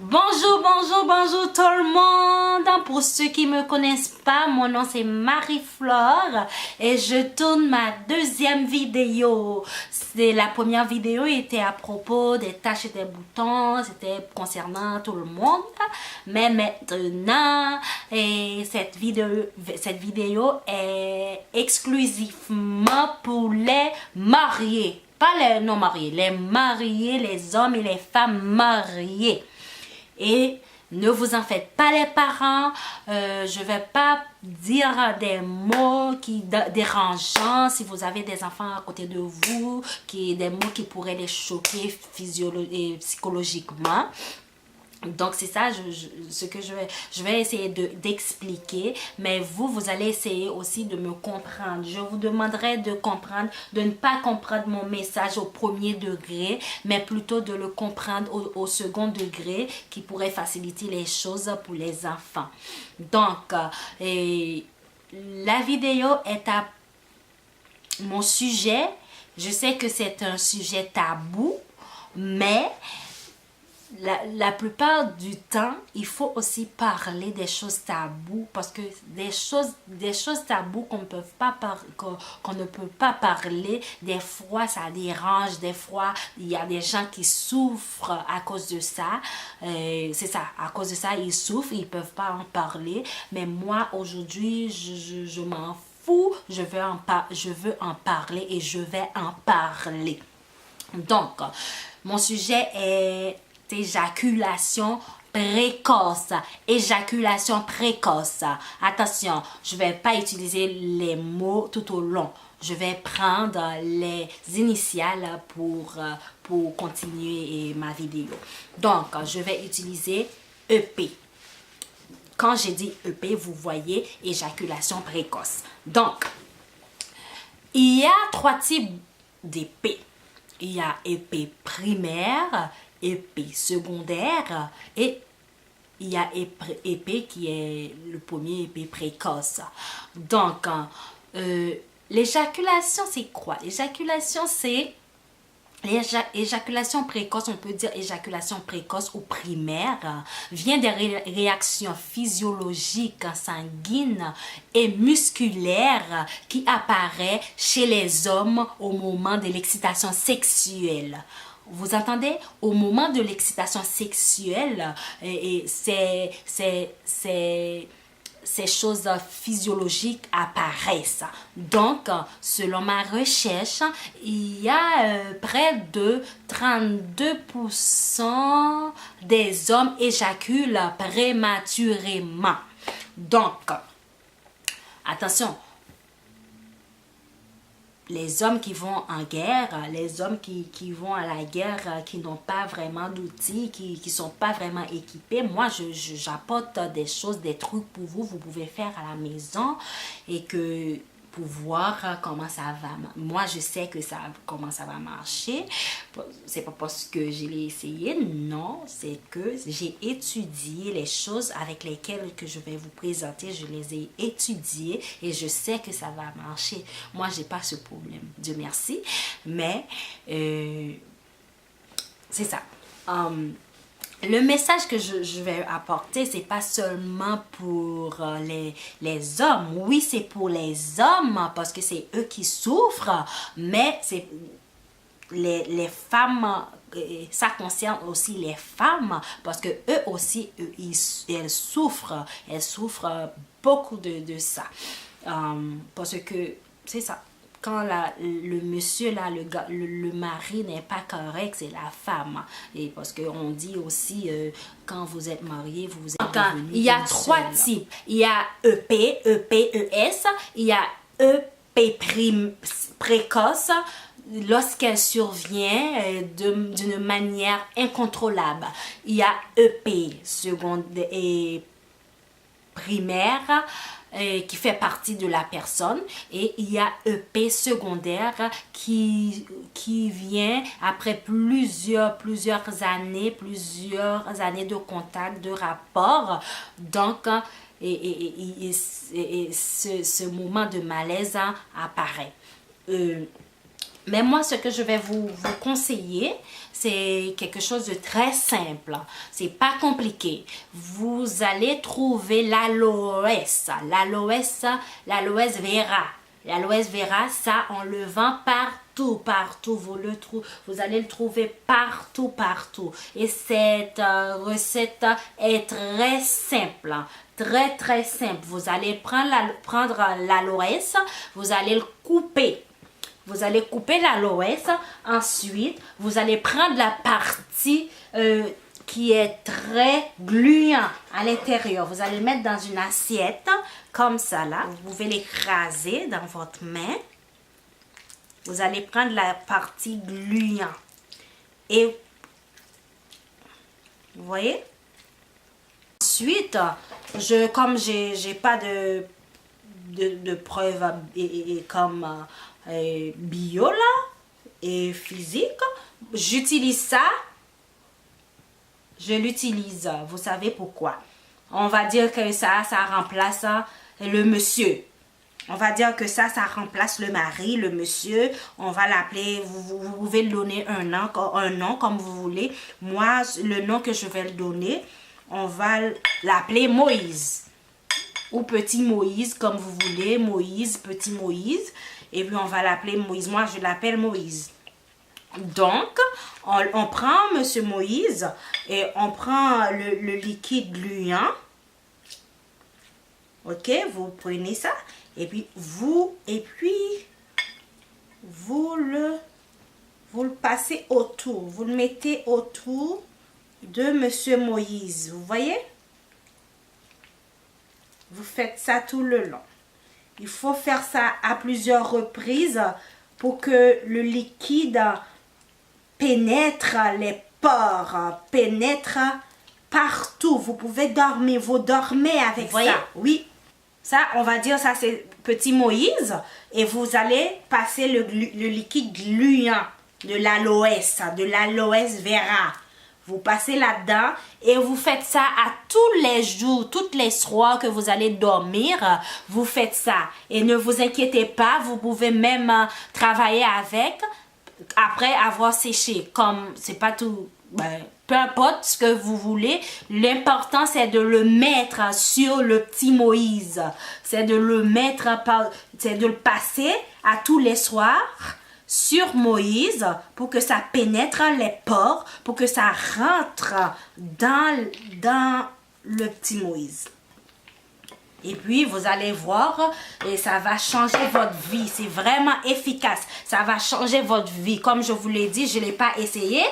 Bonjour, bonjour, bonjour tout le monde. Pour ceux qui me connaissent pas, mon nom c'est Marie-Flore et je tourne ma deuxième vidéo. La première vidéo était à propos des taches et des boutons, c'était concernant tout le monde. Mais maintenant, cette vidéo est exclusivement pour les mariés. Pas les non mariés, les mariés, les hommes et les femmes mariés. Et ne vous en faites pas les parents, je ne vais pas dire des mots qui dérangeants si vous avez des enfants à côté de vous, des mots qui pourraient les choquer psychologiquement. Donc c'est ça ce que je vais essayer d'expliquer, mais vous allez essayer aussi de me comprendre. Je vous demanderai de comprendre, de ne pas comprendre mon message au premier degré, mais plutôt de le comprendre au second degré qui pourrait faciliter les choses pour les enfants. Donc, la vidéo est à mon sujet. Je sais que c'est un sujet tabou, mais la plupart du temps, il faut aussi parler des choses tabous parce que des choses tabous qu'on ne peut pas parler, des fois ça dérange, des fois il y a des gens qui souffrent à cause de ça. C'est ça, à cause de ça ils souffrent, ils peuvent pas en parler. Mais moi aujourd'hui, je m'en fous, je veux en parler et je vais en parler. Donc, mon sujet est éjaculation précoce. Éjaculation précoce. Attention, je ne vais pas utiliser les mots tout au long. Je vais prendre les initiales pour continuer ma vidéo. Donc, je vais utiliser EP. Quand j'ai dit EP, vous voyez éjaculation précoce. Donc, il y a 3 types d'EP. Il y a EP primaire, EP secondaire et il y a EP qui est le premier EP précoce. Donc, l'éjaculation, c'est quoi? L'éjaculation, c'est l'éjaculation précoce, on peut dire éjaculation précoce ou primaire, vient des réactions physiologiques, sanguines et musculaires qui apparaissent chez les hommes au moment de l'excitation sexuelle. Vous entendez? Au moment de l'excitation sexuelle, ces choses physiologiques apparaissent. Donc, selon ma recherche, il y a près de 32% des hommes éjaculent prématurément. Donc, attention, les hommes qui vont en guerre, les hommes qui vont à la guerre, qui n'ont pas vraiment d'outils, qui ne sont pas vraiment équipés, moi j'apporte des choses, des trucs pour vous, vous pouvez faire à la maison et que pour voir comment ça va. Moi, je sais que comment ça va marcher. C'est pas parce que je l'ai essayé, non. C'est que j'ai étudié les choses avec lesquelles que je vais vous présenter. Je les ai étudiées et je sais que ça va marcher. Moi, j'ai pas ce problème. Dieu merci. Mais, c'est ça. Le message que je vais apporter, c'est pas seulement pour les hommes. Oui, c'est pour les hommes parce que c'est eux qui souffrent, mais c'est les femmes, ça concerne aussi les femmes parce que eux aussi, elles souffrent beaucoup de ça. Parce que c'est ça. Quand le monsieur, là, le mari n'est pas correct, c'est la femme. Et parce qu'on dit aussi, quand vous êtes marié, vous êtes devenu. Il y a 3 types. Il y a EP, EPES. Il y a EP précoce lorsqu'elle survient d'une manière incontrôlable. Il y a EP secondaire et primaire qui fait partie de la personne et il y a EP secondaire qui vient après plusieurs années de contact, de rapport. Donc ce moment de malaise apparaît. Mais moi, ce que je vais vous conseiller, c'est quelque chose de très simple. C'est pas compliqué. Vous allez trouver l'aloès. L'aloès vera. L'aloès vera, ça, on le vend partout, partout. Vous allez le trouver partout, partout. Et cette recette est très simple. Très, très simple. Vous allez prendre l'aloès, vous allez le couper. Vous allez couper l'aloès. Ensuite, vous allez prendre la partie qui est très gluant à l'intérieur. Vous allez le mettre dans une assiette comme ça là. Vous pouvez l'écraser dans votre main. Vous allez prendre la partie gluant. Et vous voyez? Ensuite, comme j'ai pas de preuves comme bio là et physique, j'utilise ça. Je l'utilise. Vous savez pourquoi? On va dire que ça remplace le monsieur. On va dire que ça remplace le mari, le monsieur. On va l'appeler, vous pouvez le donner un nom comme vous voulez. Moi, le nom que je vais le donner, on va l'appeler Moïse. Ou petit Moïse, comme vous voulez. Moïse, petit Moïse. Et puis, on va l'appeler Moïse. Moi, je l'appelle Moïse. Donc, on prend Monsieur Moïse et on prend le liquide gluant. Ok, vous prenez ça. Et puis, vous le passez autour. Vous le mettez autour de Monsieur Moïse. Vous voyez? Vous faites ça tout le long. Il faut faire ça à plusieurs reprises pour que le liquide pénètre les pores, pénètre partout. Vous pouvez dormir, vous dormez avec ça. Oui, ça, on va dire, ça c'est petit Moïse. Et vous allez passer le liquide gluant de l'aloès vera. Vous passez là-dedans et vous faites ça à tous les jours, toutes les soirs que vous allez dormir. Vous faites ça. Et ne vous inquiétez pas, vous pouvez même travailler avec après avoir séché. Comme c'est pas tout, peu importe ce que vous voulez. L'important c'est de le mettre sur le petit Moïse. C'est de le mettre, c'est de le passer à tous les soirs sur Moïse pour que ça pénètre les pores, pour que ça rentre dans le petit Moïse. Et puis, vous allez voir, et ça va changer votre vie. C'est vraiment efficace. Ça va changer votre vie. Comme je vous l'ai dit, je ne l'ai pas essayé.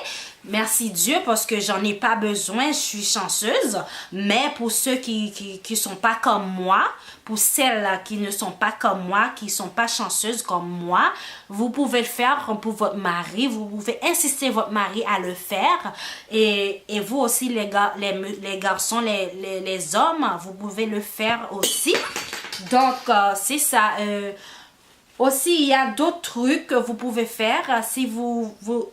Merci Dieu parce que j'en ai pas besoin. Je suis chanceuse. Mais pour ceux qui sont pas comme moi, pour celles qui ne sont pas comme moi, qui sont pas chanceuses comme moi, vous pouvez le faire pour votre mari. Vous pouvez insister votre mari à le faire. Et vous aussi, les garçons, les hommes, vous pouvez le faire aussi. Donc, c'est ça. Aussi, il y a d'autres trucs que vous pouvez faire.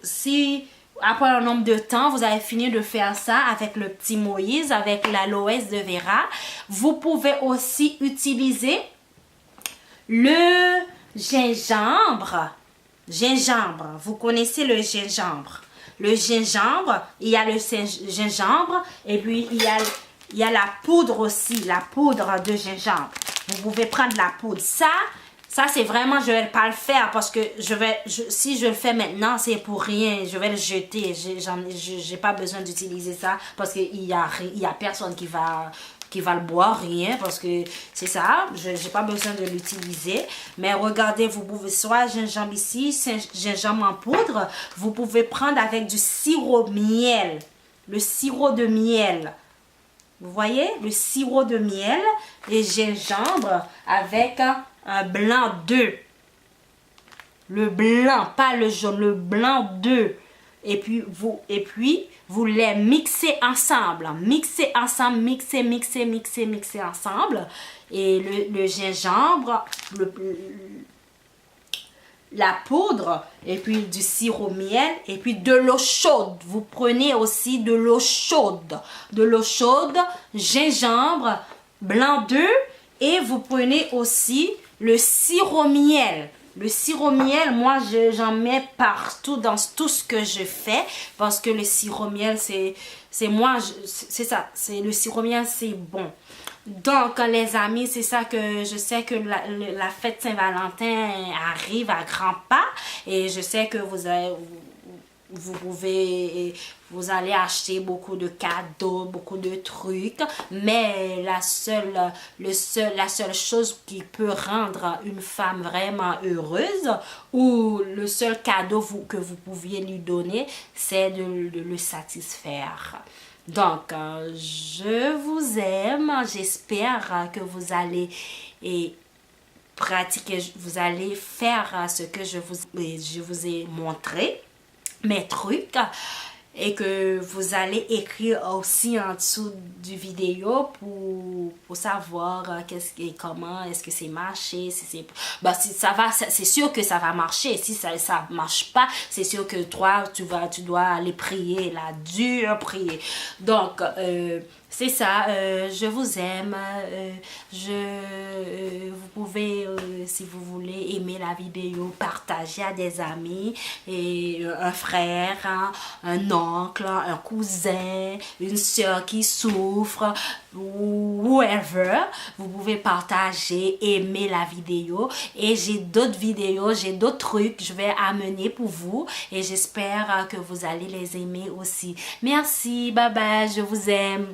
Si après un nombre de temps, vous avez fini de faire ça avec le petit Moïse, avec l'aloès de vera. Vous pouvez aussi utiliser le gingembre. Vous connaissez le gingembre. Le gingembre, il y a le gingembre et puis il y a la poudre aussi, la poudre de gingembre. Vous pouvez prendre la poudre. Ça c'est vraiment, je ne vais pas le faire parce que si je le fais maintenant, c'est pour rien. Je vais le jeter. J'ai pas besoin d'utiliser ça parce qu'il y a personne qui va le boire, rien, parce que c'est ça, je n'ai pas besoin de l'utiliser. Mais regardez, vous pouvez soit gingembre ici, gingembre en poudre, vous pouvez prendre avec du sirop miel, le sirop de miel. Vous voyez, le sirop de miel et gingembre avec un blanc d'œuf. Le blanc, pas le jaune, le blanc d'œuf. Et puis vous les mixez ensemble. Mixez ensemble, mixez ensemble. Et le gingembre, la poudre, et puis du sirop miel, et puis de l'eau chaude. Vous prenez aussi de l'eau chaude. De l'eau chaude, gingembre, blanc d'œuf, et vous prenez aussi le sirop miel. Le sirop miel, moi, j'en mets partout dans tout ce que je fais parce que le sirop miel, c'est c'est ça. Le sirop miel, c'est bon. Donc, les amis, c'est ça que je sais que la fête Saint-Valentin arrive à grands pas et je sais que vous allez acheter beaucoup de cadeaux, beaucoup de trucs, mais la seule chose qui peut rendre une femme vraiment heureuse ou le seul cadeau que vous pouviez lui donner, c'est de le satisfaire. Donc, je vous aime, j'espère que vous allez pratiquer, vous allez faire ce que je vous ai montré, mes trucs, et que vous allez écrire aussi en dessous du vidéo pour savoir comment est-ce que c'est marché, si ça va, c'est sûr que ça va marcher. Si ça marche pas, c'est sûr que toi tu dois aller prier, la dure prier. Donc c'est ça, je vous aime, vous pouvez, si vous voulez, aimer la vidéo, partager à des amis, et un frère, hein, un oncle, un cousin, une soeur qui souffre, whoever, vous pouvez partager, aimer la vidéo, et j'ai d'autres vidéos, j'ai d'autres trucs que je vais amener pour vous, et j'espère que vous allez les aimer aussi. Merci, bye bye, je vous aime.